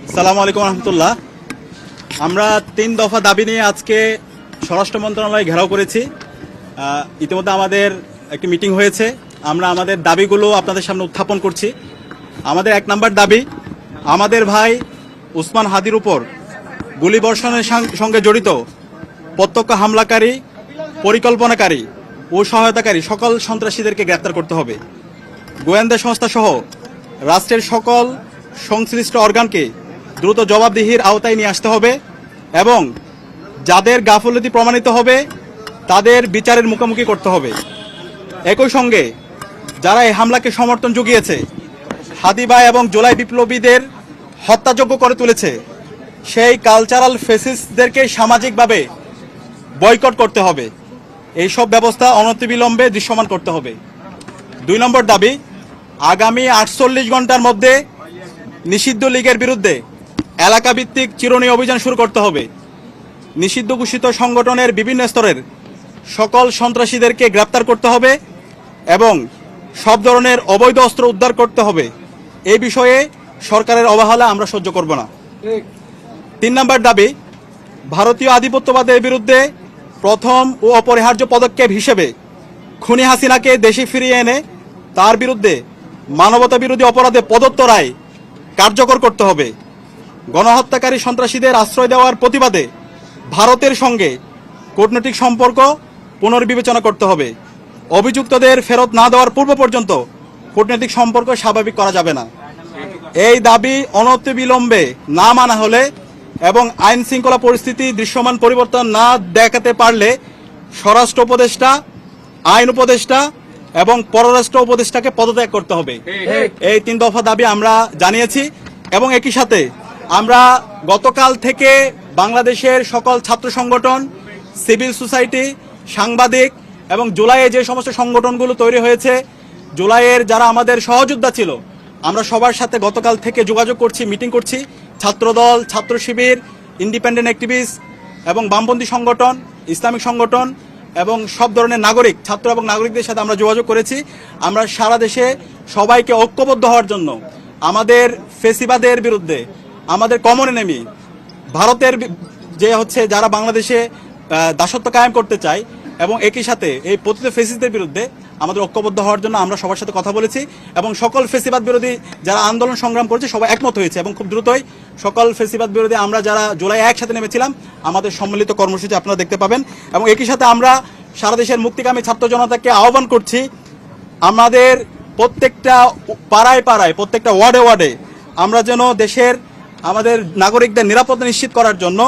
আসসালামু আলাইকুম রহমতুল্লাহ। আমরা 3 দফা দাবি নিয়ে আজকে স্বরাষ্ট্র মন্ত্রণালয় ঘেরাও করেছি। ইতিমধ্যে আমাদের একটি মিটিং হয়েছে। আমরা আমাদের দাবিগুলো আপনাদের সামনে উত্থাপন করছি। আমাদের 1 নম্বর দাবি, আমাদের ভাই উসমান হাদির উপর গুলিবর্ষণের সঙ্গে জড়িত প্রত্যক্ষ হামলাকারী, পরিকল্পনাকারী ও সহায়তাকারী সকল সন্ত্রাসীদেরকে গ্রেপ্তার করতে হবে। গোয়েন্দা সংস্থা সহ রাষ্ট্রের সকল সংশ্লিষ্ট অর্গানকে দ্রুত জবাবদিহির আওতায় নিয়ে আসতে হবে এবং যাদের গাফলতি প্রমাণিত হবে তাদের বিচারের মুখোমুখি করতে হবে। একই সঙ্গে যারা এই হামলাকে সমর্থন জুগিয়েছে, হাদি ভাই এবং জুলাই বিপ্লবীদের হত্যাযোগ্য করে তুলেছে, সেই কালচারাল ফেসিস্টদেরকে সামাজিকভাবে বয়কট করতে হবে। এই সব ব্যবস্থা অনতিবিলম্বে দৃশ্যমান করতে হবে। 2 নম্বর দাবি, আগামী 48 ঘন্টার মধ্যে নিষিদ্ধ লীগের বিরুদ্ধে এলাকাভিত্তিক চিরুনি অভিযান শুরু করতে হবে। নিষিদ্ধ ঘোষিত সংগঠনের বিভিন্ন স্তরের সকল সন্ত্রাসীদেরকে গ্রেপ্তার করতে হবে এবং সব ধরনের অবৈধ অস্ত্র উদ্ধার করতে হবে। এই বিষয়ে সরকারের অবহেলা আমরা সহ্য করব না। 3 নম্বর দাবি, ভারতীয় আধিপত্যবাদের বিরুদ্ধে প্রথম ও অপরিহার্য পদক্ষেপ হিসেবে খুনি হাসিনাকে দেশে ফিরিয়ে এনে তার বিরুদ্ধে মানবতা বিরোধী অপরাধে প্রদত্ত রায় কার্যকর করতে হবে। গণহত্যাকারী সন্ত্রাসীদের আশ্রয় দেওয়ার প্রতিবাদে ভারতের সঙ্গে কূটনৈতিক সম্পর্ক পুনর্বিবেচনা করতে হবে। অভিযুক্তদের ফেরত না দেওয়ার পূর্ব পর্যন্ত কূটনৈতিক সম্পর্ক স্বাভাবিক করা যাবে না। এই দাবি অনতিবিলম্বে না মানা হলে এবং আইন শৃঙ্খলা পরিস্থিতি দৃশ্যমান পরিবর্তন না দেখাতে পারলে স্বরাষ্ট্র উপদেষ্টা, আইন উপদেষ্টা এবং পররাষ্ট্র উপদেষ্টাকে পদত্যাগ করতে হবে। এই 3 দফা দাবি আমরা জানিয়েছি এবং একই সাথে আমরা গতকাল থেকে বাংলাদেশের সকল ছাত্র সংগঠন, সিভিল সোসাইটি, সাংবাদিক এবং জুলাইয়ে যে সমস্ত সংগঠনগুলো তৈরি হয়েছে, জুলাইয়ের যারা আমাদের সহযোদ্ধা ছিল, আমরা সবার সাথে গতকাল থেকে যোগাযোগ করছি, মিটিং করছি। ছাত্রদল, ছাত্র শিবির, ইন্ডিপেন্ডেন্ট অ্যাক্টিভিস্ট এবং বামপন্থী সংগঠন, ইসলামিক সংগঠন এবং সব ধরনের নাগরিক, ছাত্র এবং নাগরিকদের সাথে আমরা যোগাযোগ করেছি। আমরা সারা দেশে সবাইকে ঐক্যবদ্ধ হওয়ার জন্য, আমাদের ফেসিবাদের বিরুদ্ধে, আমাদের কমন এনিমি ভারতের যে হচ্ছে যারা বাংলাদেশে দাসত্ব কায়েম করতে চায় এবং একই সাথে এই পতিত ফেসিস্টদের বিরুদ্ধে আমাদের ঐক্যবদ্ধ হওয়ার জন্য আমরা সবার সাথে কথা বলেছি এবং সকল ফেসিবাদ বিরোধী যারা আন্দোলন সংগ্রাম করেছে সবাই একমত হয়েছে এবং খুব দ্রুতই সকল ফেসিবাদ বিরোধী আমরা যারা জুলাই একসাথে নেমেছিলাম আমাদের সম্মিলিত কর্মসূচি আপনারা দেখতে পাবেন। এবং একই সাথে আমরা সারা দেশের মুক্তিকামী ছাত্র জনতাকে আহ্বান করছি, আমাদের প্রত্যেকটা পাড়ায় পাড়ায়, প্রত্যেকটা ওয়ার্ডে ওয়ার্ডে আমরা যেন দেশের আমাদের নাগরিকদের নিরাপত্তা নিশ্চিত করার জন্য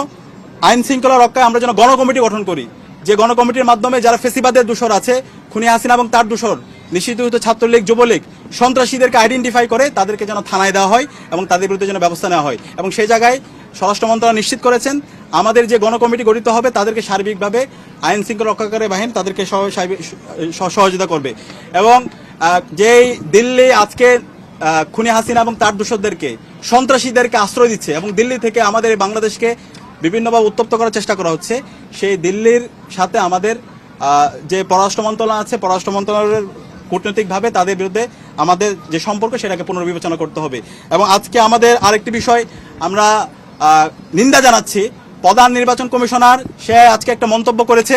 আইন শৃঙ্খলা রক্ষায় আমরা যেন গণকমিটি গঠন করি, যে গণকমিটির মাধ্যমে যারা ফেসিবাদের দোষর আছে, খুনি হাসিনা এবং তার দোষর, নিষিদ্ধ ছাত্রলীগ, যুবলীগ, সন্ত্রাসীদেরকে আইডেন্টিফাই করে তাদেরকে যেন থানায় দেওয়া হয় এবং তাদের বিরুদ্ধে যেন ব্যবস্থা নেওয়া হয়। এবং সেই জায়গায় স্বরাষ্ট্র মন্ত্রণালয় নিশ্চিত করেছেন আমাদের যে গণকমিটি গঠিত হবে তাদেরকে সার্বিকভাবে আইন শৃঙ্খলা রক্ষাকারী বাহিনী তাদেরকে সহযোগিতা করবে। এবং যেই দিল্লি আজকে খুনি হাসিনা এবং তার দোষরদেরকে, সন্ত্রাসীদেরকে আশ্রয় দিচ্ছে এবং দিল্লি থেকে আমাদের বাংলাদেশকে বিভিন্নভাবে উত্তপ্ত করার চেষ্টা করা হচ্ছে, সেই দিল্লির সাথে আমাদের যে পররাষ্ট্র মন্ত্রণালয় আছে, পররাষ্ট্র মন্ত্রণালয়ের কূটনৈতিকভাবে তাদের বিরুদ্ধে আমাদের যে সম্পর্ক সেটাকে পুনর্বিবেচনা করতে হবে। এবং আজকে আমাদের আরেকটি বিষয় আমরা নিন্দা জানাচ্ছি, প্রধান নির্বাচন কমিশনার সে আজকে একটা মন্তব্য করেছে,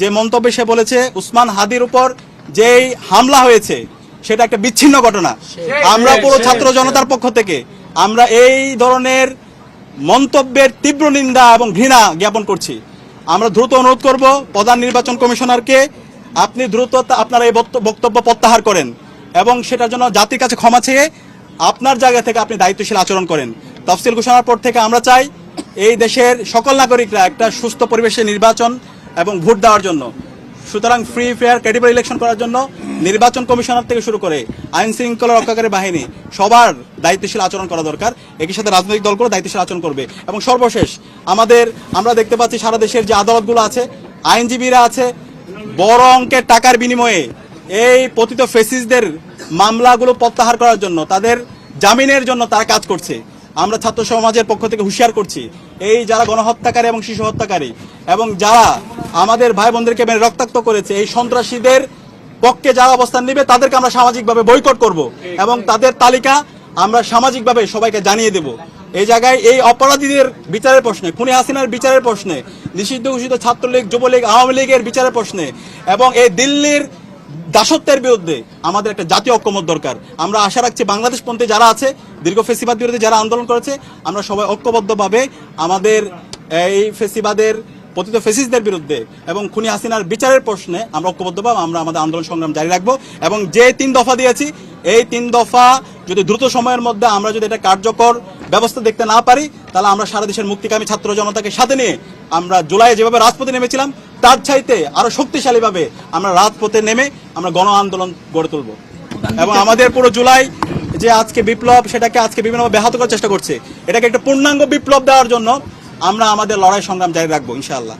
যে মন্তব্যে সে বলেছে উসমান হাদির উপর যেই হামলা হয়েছে সেটা একটা বিচ্ছিন্ন ঘটনা। আমরা পুরো ছাত্র জনতার পক্ষ থেকে আমরা এই ধরনের মন্তব্যের তীব্র নিন্দা এবং ঘৃণা জ্ঞাপন করছি। আমরা দ্রুত অনুরোধ করব প্রধান নির্বাচন কমিশনারকে, আপনি দ্রুত আপনার এই বক্তব্য প্রত্যাহার করেন এবং সেটার জন্য জাতির কাছে ক্ষমা চেয়ে আপনার জায়গা থেকে আপনি দায়িত্বশীল আচরণ করেন। তফসিল ঘোষণার পর থেকে আমরা চাই এই দেশের সকল নাগরিকরা একটা সুস্থ পরিবেশে নির্বাচন এবং ভোট দেওয়ার জন্য। সুতরাং ফ্রি, ফেয়ার, ক্রেডিবল ইলেকশন করার জন্য নির্বাচন কমিশনার থেকে শুরু করে আইন শৃঙ্খলা রক্ষাকারী বাহিনী সবার দায়িত্বশীল আচরণ করা দরকার। একই সাথে রাজনৈতিক দলগুলো দায়িত্বশীল আচরণ করবে। এবং সর্বশেষ আমরা দেখতে পাচ্ছি সারা দেশের যে আদালতগুলো আছে, আইনজীবীরা আছে, বড় অঙ্কের টাকার বিনিময়ে এই পতিত ফেসিস্টদের মামলাগুলো প্রত্যাহার করার জন্য, তাদের জামিনের জন্য তারা কাজ করছে। আমরা ছাত্র সমাজের পক্ষ থেকে হুঁশিয়ার করছি, এই যারা গণহত্যাকারী এবং শিশু হত্যাকারী এবং যারা আমাদের ভাই বোনদেরকে রক্তাক্ত করেছে, এই সন্ত্রাসীদের পক্ষে যারা অবস্থান নেবে তাদেরকে আমরা সামাজিকভাবে বয়কট করব এবং তাদের তালিকা আমরা সামাজিকভাবে সবাইকে জানিয়ে দেব। এই জায়গায় এই অপরাধীদের বিচারের প্রশ্নে, খুনি হাসিনার বিচারের প্রশ্নে, নিষিদ্ধ ঘোষিত ছাত্রলীগ, যুবলীগ, আওয়ামী লীগের বিচারের প্রশ্নে এবং এই দিল্লির দাসত্বের বিরুদ্ধে আমাদের একটা জাতীয় ঐক্যমত দরকার। আমরা আশা রাখছি বাংলাদেশপন্থী যারা আছে, দীর্ঘ ফেসিবাদ বিরোধী যারা আন্দোলন করেছে, আমরা সবাই ঐক্যবদ্ধভাবে আমাদের এই ফেসিবাদের পতিত ফেসিস্টদের বিরুদ্ধে এবং খুনি হাসিনার বিচারের প্রশ্নে আমরা ঐক্যবদ্ধভাবে আমরা আমাদের আন্দোলন সংগ্রাম জারি রাখবো। এবং যে 3 দফা দিয়েছি, এই 3 দফা যদি দ্রুত সময়ের মধ্যে আমরা যদি এটা কার্যকর ব্যবস্থা দেখতে না পারি, তাহলে আমরা সারা দেশের মুক্তিকামী ছাত্র জনতাকে সাথে নিয়ে আমরা জুলাইয়ে যেভাবে রাজপথে নেমেছিলাম, তার চাইতে আরো শক্তিশালীভাবে আমরা রাজপথে নেমে আমরা গণ আন্দোলন গড়ে তুলব। এবং আমাদের পুরো জুলাই যে আজকে বিপ্লব, সেটাকে আজকে বিভিন্নভাবে ব্যাহত করার চেষ্টা করছে, এটাকে একটা পূর্ণাঙ্গ বিপ্লব দেওয়ার জন্য আমরা আমাদের লড়াই সংগ্রাম জারি রাখবো ইনশাআল্লাহ।